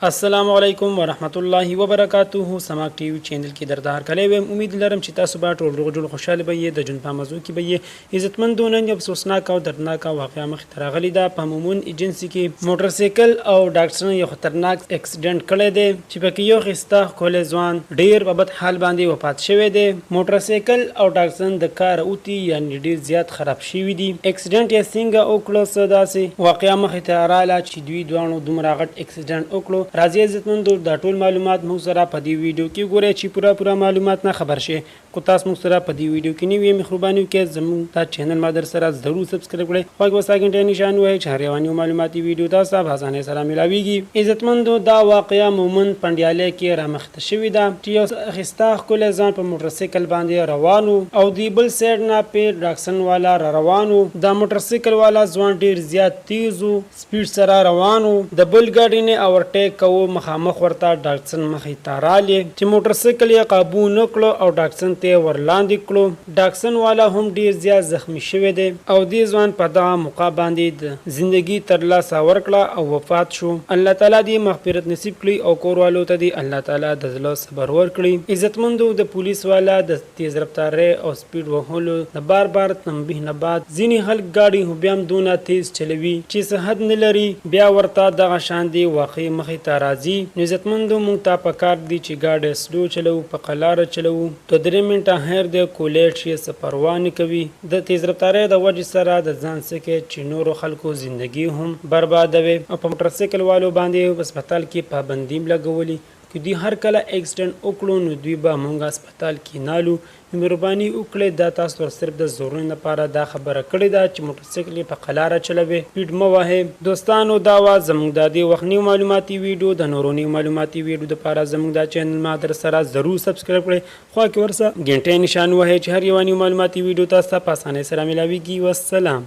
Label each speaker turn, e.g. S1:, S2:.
S1: السلام علیکم ورحمت الله وبرکاته. سماک ټي وي چینل کې دردار کلی ویم. امید لرم چې تاسو به ټول روغ جوړ خوشاله به یې. د جون په موضوع کې به یې عزتمندو نن یو افسوسناک او دردناک واقعه مخ ته راغلی ده. په مومن ایجنسی کې موټر سایکل او ډاکټر یو خطرناک اکسیډنټ کړی دی چې پکې یو خسته ښکلی ځوان ډیر په بد حال باندې وفات شوی دی. موټر سایکل او ډاکټر د کار اوتی یعنی ډیر زیات خراب شوی دي. اکسیډنټ یې څنګه وکړو څه داسې واقعه مخ ته رااله چې دوی دوانو دومره غټ اکسیډنټ وکړو. راځي عزتمندو دا ټول معلومات موږ سره په دې ویډیو کې ګورئ چې پوره معلومات نه خبر شي. کو تاسو موږ سره په دې ویډیو کې نوی مهرباني وکړئ زموږ ته چینل ما در سره ضرور سبسکرایب کړئ. خو هغه ساګنټ نشان وای چې هر یو معلوماتي ویډیو تاسو په اسانه سره ملاويږي. عزتمندو دا واقعیا مومن پندیاله کې رامخته شوې ده چې یو خسته ښکلی ځوان په موټر سایکل باندې روانو او دی بل سایډ نه په ډاکسن والا روانو. دا موټر سایکل والا ځوان ډیر زیات تیز او سپیډ سره روانو. د بل ګاډي نه اورټیک کو مخامخ ورته ډاکسن مخې ته رالی چې موټر سایکل یې قابو نه کړو او ډاکسن ته ورلاندې کړو. ډاکسن والا هم ډیر زیات زخمی شوی دی او دې ځوان په دغه موقع باندې د زندگی ترلاسه ورکړه او وفات شو. الله تعالی دې مغفرت نصیب کړي او کوروالو ته دې الله تعالی د زړه صبر ورکړي. عزتمندو د پولیس والا د تیز رفتاری او سپیډ وهلو د بار تنبیه نه بعد ځینې خلک گاډي هم بیا دونه تیز چلوي چې څه حد نه لري بیا ورته دغه شان دی واقع مخې ته راځي. نو عزتمندو موږ ته پکار دي چې ګاډي سلو چلو په قلاره چلو تو 3 منټه هیر دی کولیټ شي سفروان کوي. د تیز رفتاری د وجې سره د ځان سکه چې نورو خلکو زندگی هم بربادوي او په موټر سایکل والو باندې هسپتال کې پابندي لګولي که دوی هر کله اکسیډنټ وکړو نو دوی به مونږ هسپتال کې نالو. مهرباني وکړئ دا تاسو ور صرف د زورونو لپاره دا خبره کړې ده چې موټر سایکل په قلاره چلوي سپیډ مه وهئ. دوستانو دا وا زموږ د دې وخت نیو معلوماتي ویډیو د نورو نیو معلوماتي ویډیو لپاره زموږ د چینل ما در سره ضرور سبسکرایب کړئ. خو کې ورسره غنټه نشان وهئ چې هر یو نیو معلوماتي ویډیو تاسو په اسانه سره ملاويږي. والسلام.